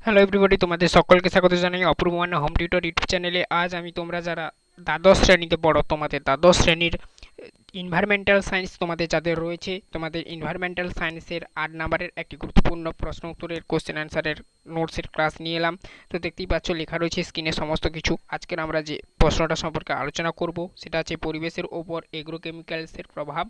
Hello everybody, তোমাদের সকলকে স্বাগত জানাই অপূর্ব মান্না হোম টিউটর ইউটিউব চ্যানেলে। আজ আমি তোমরা যারা দ্বাদশ শ্রেণীতে পড়ো, তোমাদের দ্বাদশ শ্রেণীর ইনভায়রনমেন্টাল সায়েন্স তোমাদের যাদের রয়েছে, তোমাদের ইনভায়রনমেন্টাল সায়েন্সের 8 নম্বরের একটি গুরুত্বপূর্ণ প্রশ্ন উত্তরের কোশ্চেন অ্যান্সারের নোটসের ক্লাস নিয়ে এলাম। তো দেখতেই পাচ্ছ লেখা রয়েছে স্ক্রিনে সমস্ত কিছু। আজকের আমরা যে প্রশ্নটা সম্পর্কে আলোচনা করব সেটা হচ্ছে পরিবেশের ওপর এগ্রোকেমিক্যালসের প্রভাব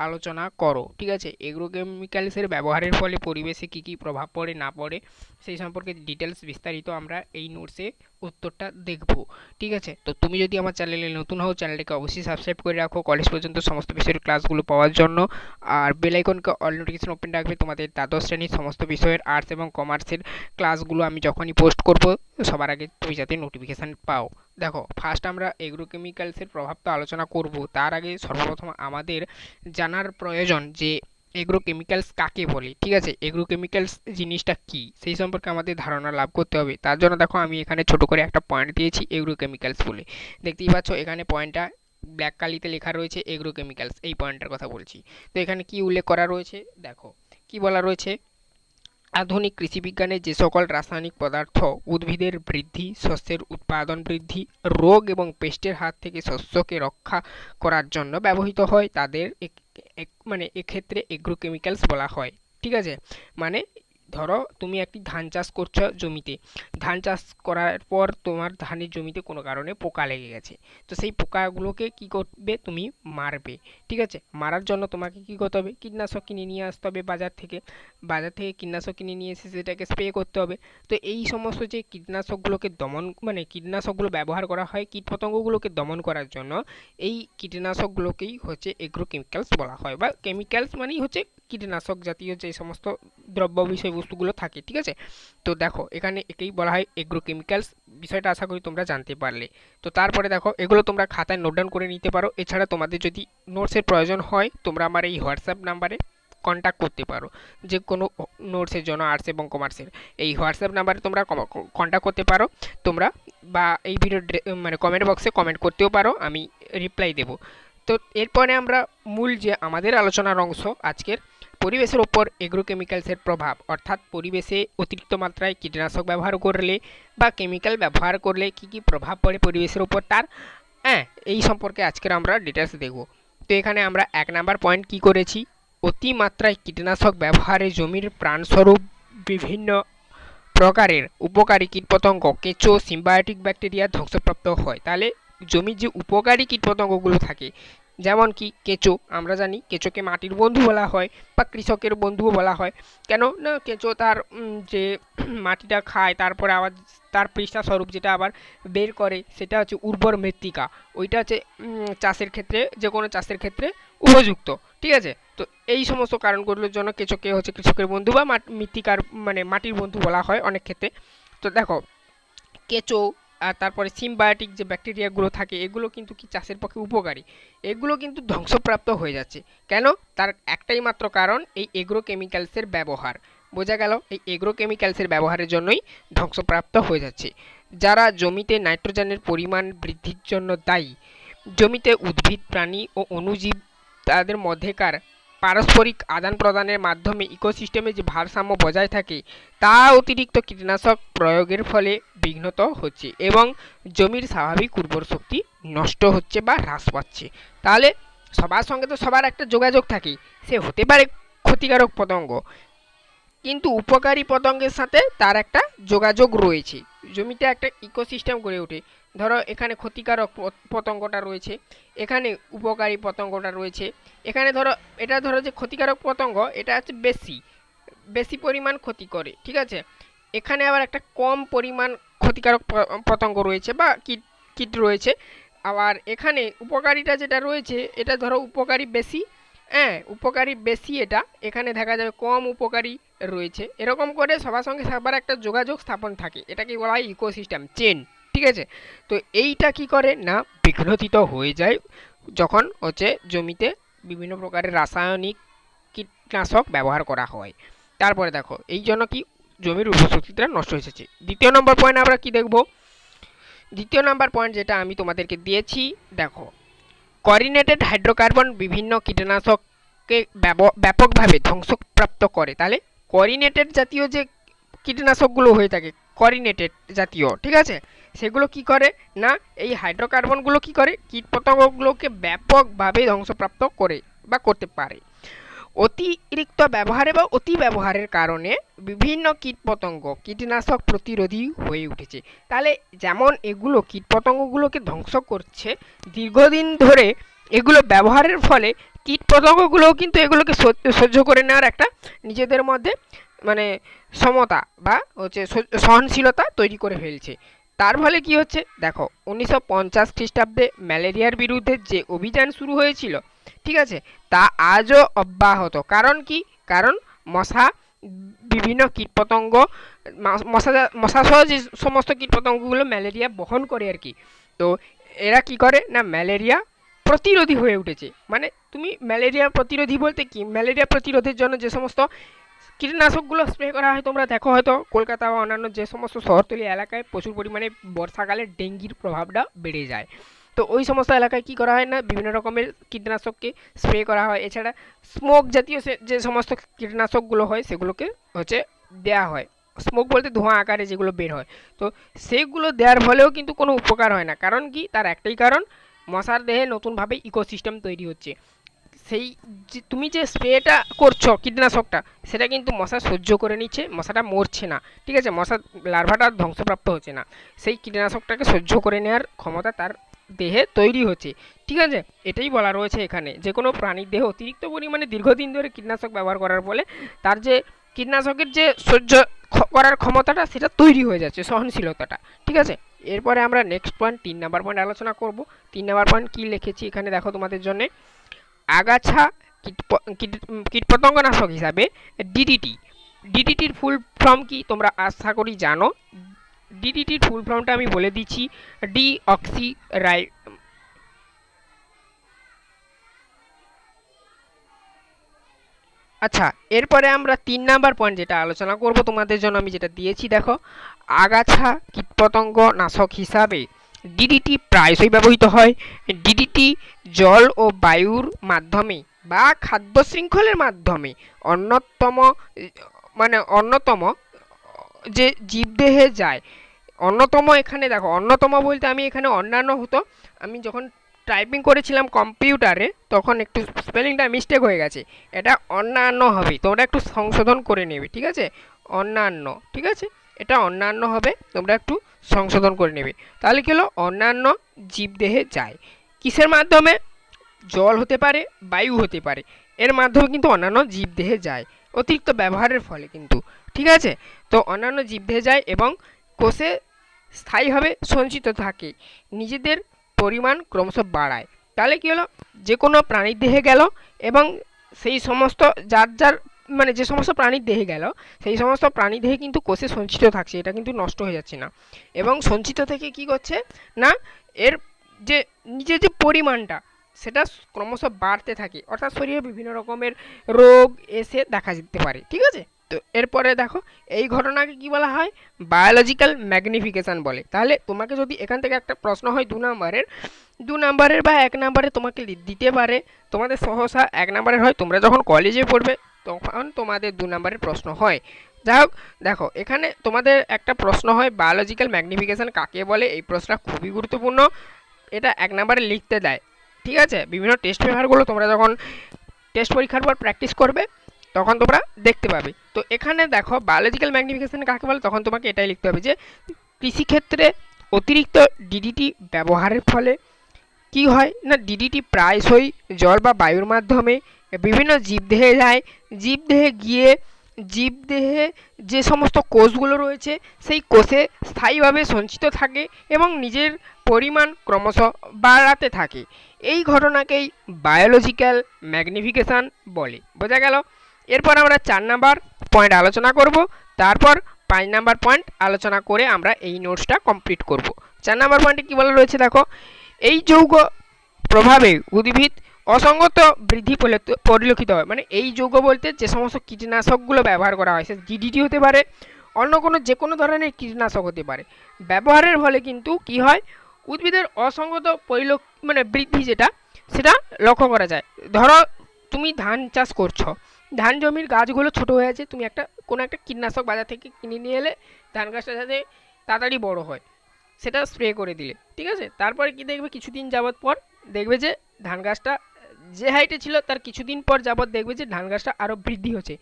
আলোচনা করো। ঠিক আছে, এগ্রোকেমিক্যালসের ব্যবহারের ফলে পরিবেশে কী কী প্রভাব পড়ে না পড়ে সেই সম্পর্কে ডিটেলস বিস্তারিত আমরা এই নোটসে উত্তরটা দেখব। ঠিক আছে, তো তুমি যদি আমার চ্যানেলে নতুন হও চ্যানেলটাকে অবশ্যই সাবস্ক্রাইব করে রাখো কলেজ পর্যন্ত সমস্ত বিষয়ের ক্লাসগুলো পাওয়ার জন্য। আর বেল আইকনকে অল নোটিফিকেশন ওপেন রাখবে, তোমাদের দ্বাদশ শ্রেণীর সমস্ত বিষয়ের আর্টস এবং কমার্সের ক্লাসগুলো আমি যখনই পোস্ট করব সবার আগে তুমি যাতে নোটিফিকেশান পাও। দেখো, ফার্স্ট আমরা এগ্রোকেমিক্যালসের প্রভাব তো আলোচনা করব, তার আগে সর্বপ্রথম আমাদের জানার প্রয়োজন যে এগ্রোকেমিক্যালস কাকে বলে। ঠিক আছে, এগ্রোকেমিক্যালস জিনিসটা কি সেই সম্পর্কে আমাদের ধারণা লাভ করতে হবে। তার জন্য দেখো আমি এখানে ছোট করে একটা পয়েন্ট দিয়েছি এগ্রোকেমিক্যালস বলে। দেখতেই পাচ্ছ এখানে পয়েন্টটা ব্ল্যাক কালিতে লেখা রয়েছে এগ্রোকেমিক্যালস, এই পয়েন্টের কথা বলছি। তো এখানে কি উল্লেখ করা রয়েছে দেখো, কি বলা রয়েছে। আধুনিক কৃষিবিজ্ঞানে যে সকল রাসায়নিক পদার্থ উদ্ভিদের বৃদ্ধি, শস্যের উৎপাদন বৃদ্ধি, রোগ এবং পেস্টের হাত থেকে শস্যকে রক্ষা করার জন্য ব্যবহৃত হয় তাদের মানে এক্ষেত্রে এগ্রোকেমিক্যালস বলা হয়। ঠিক আছে, মানে ধরো তুমি একটি ধান চাষ করছো জমিতে, ধান চাষ করার পর তোমার ধানের জমিতে কোনো কারণে পোকা লেগে গেছে, তো সেই পোকাগুলোকে কি করবে, তুমি মারবে। ঠিক আছে, মারার জন্য তোমাকে কি করতে হবে, কীটনাশক কিনে নিয়ে আসতে হবে বাজার থেকে কীটনাশক কিনে নিয়ে এসে সেটাকে স্প্রে করতে হবে। তো এই সমস্ত যে কীটনাশকগুলোকে দমন মানে কীটনাশকগুলো ব্যবহার করা হয় কীটপতঙ্গগুলোকে দমন করার জন্য, এই কীটনাশকগুলোকেই হচ্ছে এগ্রোকেমিক্যালস বলা হয়, বা কেমিক্যালস মানেই হচ্ছে কীটনাশক জাতীয় যে সমস্ত দ্রব্য বিষয়বস্তুগুলো থাকে। ঠিক আছে, তো দেখো এখানে একেই বলা হয় এগ্রোকেমিক্যালস, বিষয়টা আশা করি তোমরা জানতে পারলে। তো তারপরে দেখো এগুলো তোমরা খাতায় নোট ডাউন করে নিতে পারো। এছাড়া তোমাদের যদি নোটসের প্রয়োজন হয় তোমরা আমার এই হোয়াটসঅ্যাপ নাম্বারে কন্ট্যাক্ট করতে পারো, যে কোনো নোটসের জন্য আর্টস এবং কমার্সের। এই হোয়াটসঅ্যাপ নাম্বারে তোমরা কন্ট্যাক্ট করতে পারো তোমরা, বা এই ভিডিও মানে কমেন্ট বক্সে কমেন্ট করতেও পারো, আমি রিপ্লাই দেবো। তো এরপরে আমরা মূল যে আমাদের আলোচনার অংশ আজকের, পরিবেশের ওপর এগ্রোকেমিক্যালসের প্রভাব, অর্থাৎ পরিবেশে অতিরিক্ত মাত্রায় কীটনাশক ব্যবহার করলে বা কেমিক্যাল ব্যবহার করলে কি কি প্রভাব পড়ে পরিবেশের ওপর তার, হ্যাঁ, এই সম্পর্কে আজকের আমরা ডিটেলস দেখব। তো এখানে আমরা 1 নাম্বার পয়েন্ট কি করেছি, অতিমাত্রায় কীটনাশক ব্যবহারে জমির প্রাণস্বরূপ বিভিন্ন প্রকারের উপকারী কীটপতঙ্গ, কেঁচো, সিম্বায়োটিক ব্যাকটেরিয়া ধ্বংসপ্রাপ্ত হয়। তাহলে জমির যে উপকারী কীটপতঙ্গগুলো থাকে, যেমন কি কেঁচো, আমরা জানি কেঁচোকে মাটির বন্ধু বলা হয় বা কৃষকের বন্ধুও বলা হয়। কেন না, কেঁচো তার যে মাটিটা খায় তারপরে আবার তার পৃষ্ঠা স্বরূপ যেটা আবার বের করে সেটা হচ্ছে উর্বর মৃত্তিকা, ওইটা হচ্ছে চাষের ক্ষেত্রে, যে কোনো চাষের ক্ষেত্রে উপযুক্ত। ঠিক আছে, তো এই সমস্ত কারণগুলোর জন্য কেঁচোকে হচ্ছে কৃষকের বন্ধু বা মৃত্তিকার মানে মাটির বন্ধু বলা হয় অনেক ক্ষেত্রে। তো দেখো কেঁচো আর তারপরে সিম্বায়োটিক যে ব্যাকটেরিয়াগুলো থাকে এগুলো কিন্তু কি চাষের পক্ষে উপকারী, এগুলো কিন্তু ধ্বংসপ্রাপ্ত হয়ে যাচ্ছে। কেন, তার একটাই মাত্র কারণ, এই এগ্রোকেমিক্যালসের ব্যবহার। বোঝা গেল, এই এগ্রোকেমিক্যালসের ব্যবহারের জন্যই ধ্বংসপ্রাপ্ত হয়ে যাচ্ছে। যারা জমিতে নাইট্রোজেনের পরিমাণ বৃদ্ধির জন্য দায়ী, জমিতে উদ্ভিদ, প্রাণী ও অণুজীব তাদের মধ্যেকার পারস্পরিক আদান প্রদানের মাধ্যমে ইকোসিস্টেমে যে ভারসাম্য বজায় থাকে তা অতিরিক্ত কীটনাশক প্রয়োগের ফলে বিঘ্নত হচ্ছে এবং জমির স্বাভাবিক উর্বর শক্তি নষ্ট হচ্ছে বা হ্রাস পাচ্ছে। তাহলে সবার সঙ্গে তো সবার একটা যোগাযোগ থাকে, সে হতে পারে ক্ষতিকারক পতঙ্গ, কিন্তু উপকারী পতঙ্গের সাথে তার একটা যোগাযোগ রয়েছে, জমিতে একটা ইকোসিস্টেম গড়ে ওঠে। ধরো এখানে ক্ষতিকারক পতঙ্গটা রয়েছে, এখানে উপকারী পতঙ্গটা রয়েছে। এখানে ধরো এটা ধরো যে ক্ষতিকারক পতঙ্গ এটা হচ্ছে বেশি বেশি পরিমাণ ক্ষতি করে। ঠিক আছে, এখানে আবার একটা কম পরিমাণ ক্ষতিকারক পতঙ্গ রয়েছে বা কীট কীট রয়েছে। আবার এখানে উপকারীটা যেটা রয়েছে এটা ধরো উপকারী বেশি, হ্যাঁ উপকারী বেশি, এটা এখানে দেখা যাবে কম উপকারী রয়েছে। এরকম করে সবার সঙ্গে সবার একটা যোগাযোগ স্থাপন থাকে, এটাকে বলা হয় ইকোসিস্টেম চেন। ঠিক আছে, তো এইটা কি করে না বিঘ্নিত হয়ে যায় যখন হচ্ছে জমিতে বিভিন্ন প্রকারের রাসায়নিক কীটনাশক ব্যবহার করা হয়। তারপরে দেখো এই জন্য কি জমির উর্বর শক্তিটা নষ্ট হয়ে যাচ্ছে। দ্বিতীয় নম্বর পয়েন্ট আমরা কি দেখব, দ্বিতীয় নাম্বার পয়েন্ট যেটা আমি তোমাদেরকে দিয়েছি, দেখো কোঅর্ডিনেটেড হাইড্রোকার্বন বিভিন্ন কীটনাশককে ব্যাপকভাবে ধ্বংসপ্রাপ্ত করে। তাহলে কোঅর্ডিনেটেড জাতীয় যে কীটনাশকগুলো হয়ে থাকে, করিনেটেড জাতীয়, ঠিক আছে, সেগুলো কি করে না এই হাইড্রোকার্বনগুলো কি করে কীটপতঙ্গগুলোকে ব্যাপকভাবে ধ্বংসপ্রাপ্ত করে বা করতে পারে। অতিরিক্ত ব্যবহারে বা অতি ব্যবহারের কারণে বিভিন্ন কীটপতঙ্গ কীটনাশক প্রতিরোধী হয়ে উঠেছে। তাহলে যেমন এগুলো কীটপতঙ্গগুলোকে ধ্বংস করছে, দীর্ঘদিন ধরে এগুলো ব্যবহারের ফলে কীটপতঙ্গগুলোও কিন্তু এগুলোকে সহ্য করে নেওয়ার একটা নিজেদের মধ্যে মানে সমতা বা হচ্ছে সহনশীলতা তৈরি করে ফেলছে। তার ফলে কি হচ্ছে দেখো 1950 খ্রিস্টাব্দে ম্যালেরিয়ার বিরুদ্ধে যে অভিযান শুরু হয়েছিল, ঠিক আছে, তা আজও অব্যাহত। কারণ কি? কারণ মশা বিভিন্ন কীটপতঙ্গ মশা সহ যে সমস্ত কীটপতঙ্গগুলো ম্যালেরিয়া বহন করে আর কি, তো এরা কি করে না ম্যালেরিয়া প্রতিরোধী হয়ে উঠেছে। মানে তুমি ম্যালেরিয়া প্রতিরোধী বলতে কি, ম্যালেরিয়া প্রতিরোধের জন্য যে সমস্ত কীটনাশকগুলো স্প্রে করা হয় তোমরা দেখো হয়তো কলকাতা বা অন্যান্য যে সমস্ত শহরতলি এলাকায় প্রচুর পরিমাণে বর্ষাকালে ডেঙ্গির প্রভাবটা বেড়ে যায়। তো ওই সমস্ত এলাকায় কি করা হয় না বিভিন্ন রকমের কীটনাশককে স্প্রে করা হয়। এছাড়া স্মোক জাতীয় যে সমস্ত কীটনাশকগুলো হয় সেগুলোকে হচ্ছে দেওয়া হয়। স্মোক বলতে ধোঁয়া আকারে যেগুলো বের হয়, তো সেগুলো দেওয়ার ফলেও কিন্তু কোনো উপকার হয় না। কারণ কি? তার একটাই কারণ, মশার দেহে নতুনভাবে ইকোসিস্টেম তৈরি হচ্ছে। সেই যে তুমি যে স্প্রেটা করছো কীটনাশকটা, সেটা কিন্তু মশা সহ্য করে নিচ্ছে, মশাটা মরছে না, ঠিক আছে, মশা লার্ভাটা ধ্বংসপ্রাপ্ত হচ্ছে না, সেই কীটনাশকটাকে সহ্য করে নেওয়ার ক্ষমতা তার দেহে তৈরি হচ্ছে, ঠিক আছে। এটাই বলা রয়েছে এখানে, যে কোনো প্রাণীর দেহে অতিরিক্ত পরিমাণে দীর্ঘদিন ধরে কীটনাশক ব্যবহার করার ফলে তার যে কীটনাশকের যে সহ্য করার ক্ষমতাটা সেটা তৈরি হয়ে যাচ্ছে, সহনশীলতাটা, ঠিক আছে। এরপরে আমরা নেক্সট পয়েন্ট 3 নাম্বার পয়েন্ট আলোচনা করব। 3 নাম্বার পয়েন্ট কী লিখেছি এখানে দেখো তোমাদের জন্যে, আগাছা কীটপতঙ্গনাশক হিসাবে ডিডিটি। ডিডিটির ফুল ফর্ম কি তোমরা আশা করি জানো। ডিডিটির ফুল ফর্মটা আমি বলে দিচ্ছি, ডি অক্সি রাই আচ্ছা, এরপরে আমরা 3 নাম্বার পয়েন্ট যেটা আলোচনা করব তোমাদের জন্য আমি যেটা দিয়েছি দেখো, আগাছা কীটপতঙ্গ নাশক হিসাবে ডিডিটি প্রায়শই ব্যবহৃত হয়। ডিডিটি জল ও বায়ুর মাধ্যমে বা খাদ্য শৃঙ্খলের মাধ্যমে অন্যতম অন্যতম যে জীবদেহে যায়। অন্যতম এখানে দেখো, অন্যতম বলতে আমি এখানে অন্যান্য হতো, আমি যখন টাইপিং করেছিলাম কম্পিউটারে তখন একটু স্পেলিংটা মিস্টেক হয়ে গেছে, এটা অন্যান্য হবে, তোমরা একটু সংশোধন করে নেবে, ঠিক আছে, অন্যান্য, ঠিক আছে, এটা অন্যান্য হবে, তোমরা একটু সংশোধন করে নেবে। তাহলে কি হলো, অন্যান্য জীবদেহে যায় কিসের মাধ্যমে, জল হতে পারে, বায়ু হতে পারে, এর মাধ্যমে কিন্তু অন্যান্য জীবদেহে যায় অতিরিক্ত ব্যবহারের ফলে কিন্তু, ঠিক আছে। তো অন্যান্য জীবদেহে যায় এবং কোষে স্থায়ীভাবে সঞ্চিত থাকে, নিজেদের পরিমাণ ক্রমশ বাড়ায়। তাহলে কি হলো, যে কোনো প্রাণীর দেহে গেল এবং সেই সমস্ত যার যে সমস্ত প্রাণীর দেহে গেল সেই সমস্ত প্রাণী দেহে কিন্তু কোষে সঞ্চিত থাকছে, এটা কিন্তু নষ্ট হয়ে যাচ্ছে না, এবং সঞ্চিত থেকে কি করছে না এর যে নিজের যে পরিমাণটা সেটা ক্রমশ বাড়তে থাকে, অর্থাৎ শরীরে বিভিন্ন রকমের রোগ এসে দেখা যেতে পারে, ঠিক আছে। তো এরপরে দেখো এই ঘটনাকে কি বলা হয়, বায়োলজিক্যাল ম্যাগনিফিকেশন বলে। তাহলে তোমাকে যদি এখান থেকে একটা প্রশ্ন হয় 2 নাম্বারের বা 1 নাম্বারে তোমাকে দিতে পারে, তোমাদের সহসা 1 নাম্বারের হয়, তোমরা যখন কলেজে পড়বে তখন তোমাদের 2 নাম্বারের প্রশ্ন হয়। যাই হোক, দেখো এখানে তোমাদের একটা প্রশ্ন হয় বায়োলজিক্যাল ম্যাগনিফিকেশন কাকে বলে, এই প্রশ্নটা খুবই গুরুত্বপূর্ণ, এটা 1 নাম্বারে লিখতে দেয়, ঠিক আছে। বিভিন্ন টেস্ট পেপারগুলো তোমরা যখন টেস্ট পরীক্ষার পর প্র্যাকটিস করবে তখন তোমরা দেখতে পাবে। তো এখানে দেখো বায়োলজিক্যাল ম্যাগনিফিকেশন কাকে বলে, তখন তোমাকে এটাই লিখতে হবে যে কৃষিক্ষেত্রে অতিরিক্ত ডিডিটি ব্যবহারের ফলে কি হয় না, ডিডিটি প্রায়শই জল বা বায়ুর মাধ্যমে বিভিন্ন জীবদেহে যায়, জীবদেহে গিয়ে জীবদেহে যে সমস্ত কোষগুলো রয়েছে সেই কোষে স্থায়ীভাবে সঞ্চিত থাকে এবং নিজের পরিমাণ ক্রমশ বাড়াতে থাকে। এই ঘটনাকেই বায়োলজিক্যাল ম্যাগনিফিকেশন বলে, বোঝা গেল। এরপর আমরা 4 নাম্বার পয়েন্ট আলোচনা করব, তারপর 5 নাম্বার পয়েন্ট আলোচনা করে আমরা এই নোটসটা কমপ্লিট করব। 4 নাম্বার পয়েন্টে কী বলা রয়েছে দেখো, এই যৌগ প্রভাবে উদ্ভিদ অসঙ্গত বৃদ্ধি পরিলক্ষিত হয়। মানে এই যৌগ বলতে যে সমস্ত কীটনাশকগুলো ব্যবহার করা হয়, সে ডিডিটি হতে পারে, অন্য কোনো যে কোনো ধরনের কীটনাশক হতে পারে, ব্যবহারের ফলে কিন্তু কি হয়, উদ্ভিদের অসঙ্গত বৃদ্ধি সেটা লক্ষ্য করা যায়। ধরো তুমি ধান চাষ করছো, ধান জমির গাছগুলো ছোট হয়ে আছে, তুমি কোনো একটা কীটনাশক বাজার থেকে কিনে নিয়ে এলে ধান গাছটা যাতে তাড়াতাড়ি বড় হয় সেটা স্প্রে করে দিলে, ঠিক আছে। তারপরে কি দেখবে কিছুদিন যাবত পর দেখবে যে ধান গাছটা যে হাইটে ছিল তার কিছুদিন পর যাবত দেখবে যে ধান গাছটা আরও বৃদ্ধি হচ্ছে।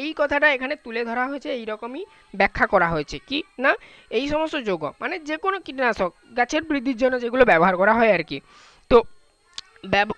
এই কথাটা এখানে তুলে ধরা হয়েছে, এইরকমই ব্যাখ্যা করা হয়েছে কি না, এই সমস্ত যৌগ মানে যে কোনো কীটনাশক গাছের বৃদ্ধির জন্য যেগুলো ব্যবহার করা হয় আর কি। তো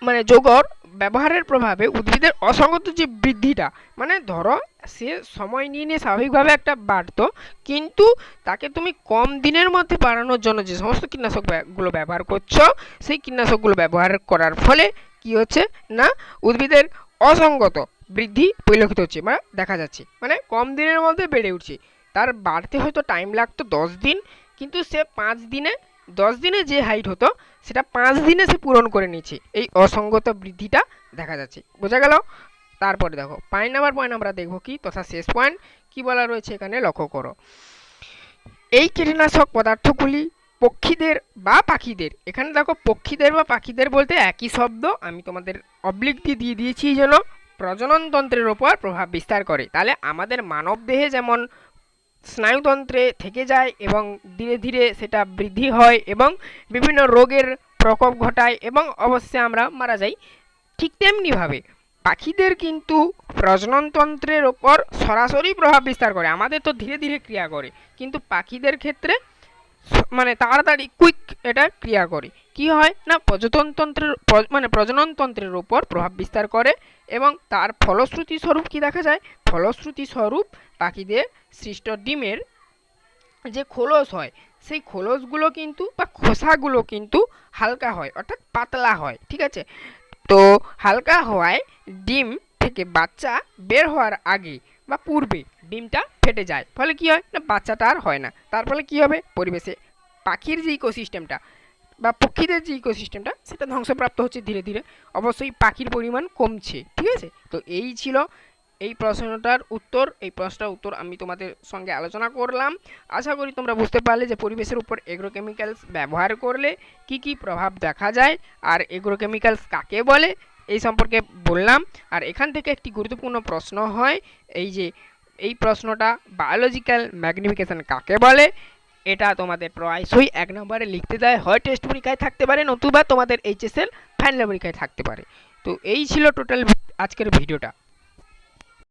মানে যৌগর ব্যবহারের প্রভাবে উদ্ভিদের অসংগত যে বৃদ্ধিটা, মানে ধরো সে সময় নিয়ে নিয়ে স্বাভাবিকভাবে একটা বাড়তো, কিন্তু তাকে তুমি কম দিনের মধ্যে বাড়ানোর জন্য যে সমস্ত কীটনাশকগুলো ব্যবহার করছো, সেই কীটনাশকগুলো ব্যবহার করার ফলে কি হচ্ছে না, উদ্ভিদের অসংগত বৃদ্ধি পরিলক্ষিত হচ্ছে বা দেখা যাচ্ছে, মানে কম দিনের মধ্যে বেড়ে উঠছে। তার বাড়তে হয়তো টাইম লাগতো 10 দিন, কিন্তু সে 5 দিনে 10 দিনে যে হাইট হতো সেটা 5 দিনে সে পূরণ করে নিচ্ছে। এই অসংগত বৃদ্ধিটা দেখা যাচ্ছে, বোঝা গেল। তারপরে দেখো পয়েন্ট আমরা দেখব কি, তথা শেষ পয়েন্ট কি বলা রয়েছে এখানে লক্ষ্য করো। এই কীটনাশক পদার্থগুলি পক্ষীদের বা পাখিদের, এখানে দেখো পক্ষীদের বা পাখিদের বলতে একই শব্দ, আমি তোমাদের অবলিক দিয়ে দিয়েছি যেন প্রজননতন্ত্রের ওপর প্রভাব বিস্তার করে। তাহলে আমাদের মানব দেহে যেমন স্নায়ুতন্ত্রে থেকে যায় এবং ধীরে ধীরে সেটা বৃদ্ধি হয় এবং বিভিন্ন রোগের প্রকোপ ঘটায় এবং অবশ্যই আমরা মারা যাই, ঠিক তেমনিভাবে পাখিদের কিন্তু প্রজননতন্ত্রের ওপর সরাসরি প্রভাব বিস্তার করে। আমাদের তো ধীরে ধীরে ক্রিয়া করে, কিন্তু পাখিদের ক্ষেত্রে মানে তাড়াতাড়ি কুইক এটা ক্রিয়া করে। কি হয় না, প্রজননতন্ত্রের উপর প্রভাব বিস্তার করে এবং তার ফলশ্রুতি স্বরূপ কি দেখা যায়, ফলশ্রুতি স্বরূপ পাখিদের সৃষ্ট ডিমের যে খোলস হয় সেই খোলসগুলো কিন্তু বা খোসাগুলো কিন্তু হালকা হয়, অর্থাৎ পাতলা হয়, ঠিক আছে। তো হালকা হওয়ায় ডিম থেকে বাচ্চা বের হওয়ার আগে বা পূর্বে ডিমটা ফেটে যায়, ফলে কি হয় না, বাচ্চাটা আর হয় না। তার ফলে কি হবে, পরিবেশে পাখির যে ইকোসিস্টেমটা বা পক্ষীদের যে ইকোসিস্টেমটা সেটা ধ্বংসপ্রাপ্ত হচ্ছে ধীরে ধীরে, অবশ্যই পাখির পরিমাণ কমছে, ঠিক আছে। তো এই ছিল এই প্রশ্নটার উত্তর, এই প্রশ্নটার উত্তর আমি তোমাদের সঙ্গে আলোচনা করলাম। আশা করি তোমরা বুঝতে পারলে যে পরিবেশের উপর এগ্রোকেমিক্যালস ব্যবহার করলে কি কি প্রভাব দেখা যায় আর এগ্রোকেমিক্যালস কাকে বলে এই সম্পর্কে বললাম। আর এখান থেকে একটি গুরুত্বপূর্ণ প্রশ্ন হয়, এই প্রশ্নটা বায়োলজিক্যাল ম্যাগনিফিকেশন কাকে বলে, এটা তোমাদের প্রায়শই 1 নম্বরে লিখতে দেয়, হয় টেস্ট পরীক্ষায় থাকতে পারে নতুবা তোমাদের এইচএসএল ফাইনাল পরীক্ষায় থাকতে পারে। তো এই ছিল টোটাল আজকের ভিডিওটা।